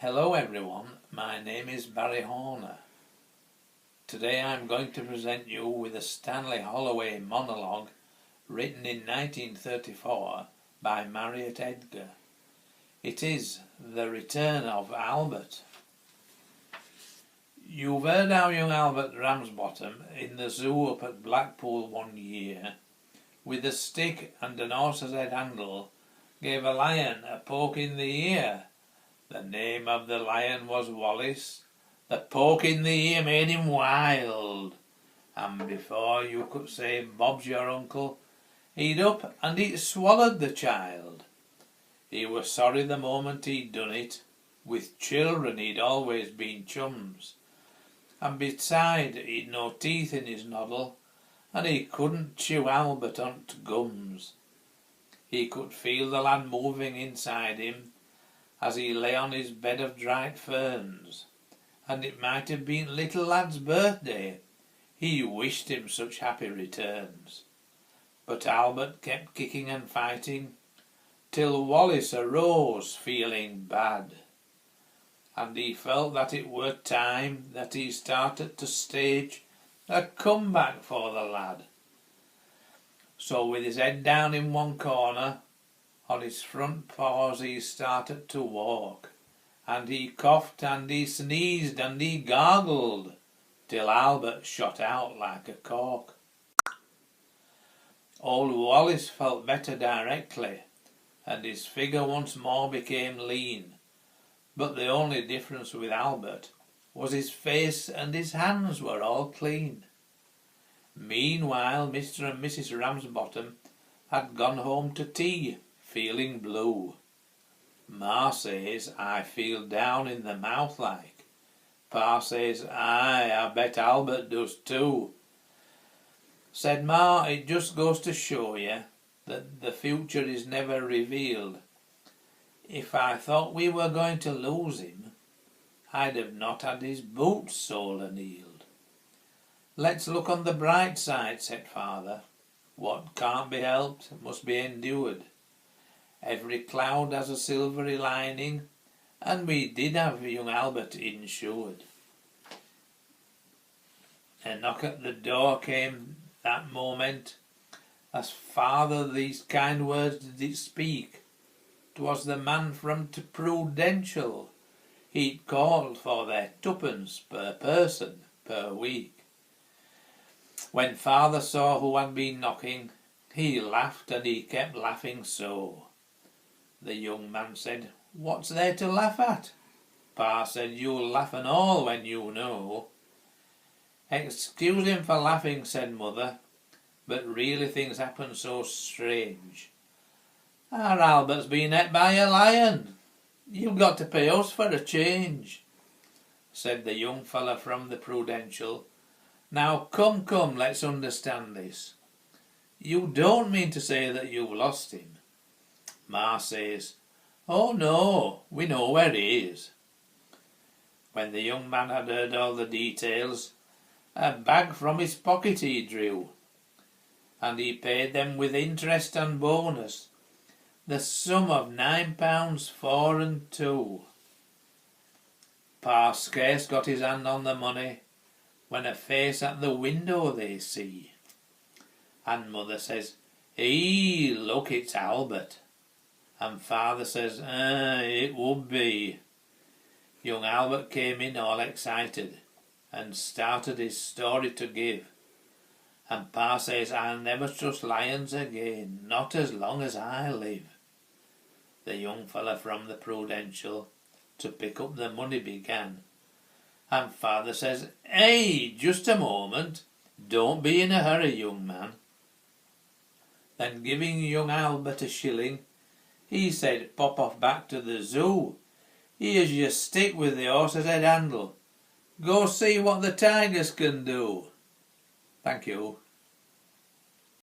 Hello everyone, my name is Barrie Horner. Today I'm going to present you with a Stanley Holloway monologue written in 1934 by Marriott Edgar. It is The Return of Albert. You've heard how young Albert Ramsbottom in the zoo up at Blackpool one year, with a stick and an horse's head handle, gave a lion a poke in the ear. The name of the lion was Wallace. The poke in the ear made him wild. And before you could say Bob's your uncle, he'd up and he'd swallowed the child. He was sorry the moment he'd done it. With children he'd always been chums. And beside he'd no teeth in his noddle, and he couldn't chew Albert onto gums. He could feel the lad moving inside him, as he lay on his bed of dried ferns, and it might have been little lad's birthday. He wished him such happy returns. But Albert kept kicking and fighting, till Wallace arose feeling bad, and he felt that it were time that he started to stage a comeback for the lad. So with his head down in one corner, on his front paws he started to walk, and he coughed and he sneezed and he gargled, till Albert shot out like a cork. Old Wallace felt better directly, and his figure once more became lean, but the only difference with Albert was his face and his hands were all clean. Meanwhile Mr. and Mrs. Ramsbottom had gone home to tea, feeling blue. Ma says, I feel down in the mouth like. Pa says, aye, I bet Albert does too. Said Ma, it just goes to show you that the future is never revealed. If I thought we were going to lose him, I'd have not had his boots soled and heeled. Let's look on the bright side, said Father. What can't be helped must be endured. Every cloud has a silvery lining, and we did have young Albert insured. A knock at the door came that moment, as Father these kind words did speak. 'Twas the man from t' Prudential. He'd called for their twopence per person per week. When Father saw who had been knocking, he laughed and he kept laughing so. The young man said, what's there to laugh at? Pa said, you'll laugh and all when you know. Excuse him for laughing, said Mother, but really things happen so strange. Our Albert's been ate by a lion. You've got to pay us for a change, said the young fella from the Prudential. Now come, let's understand this. You don't mean to say that you've lost him? Ma says, oh no, we know where he is. When the young man had heard all the details, a bag from his pocket he drew, and he paid them with interest and bonus, the sum of £9 4 and 2. Pa scarce got his hand on the money, when a face at the window they see, and Mother says, hey, look, it's Albert. And Father says, it would be. Young Albert came in all excited and started his story to give. And Pa says, I'll never trust lions again, not as long as I live. The young fella from the Prudential to pick up the money began. And Father says, hey, just a moment, don't be in a hurry, young man. Then giving young Albert a shilling, he said, pop off back to the zoo. Here's your stick with the horse's head handle. Go see what the tigers can do. Thank you.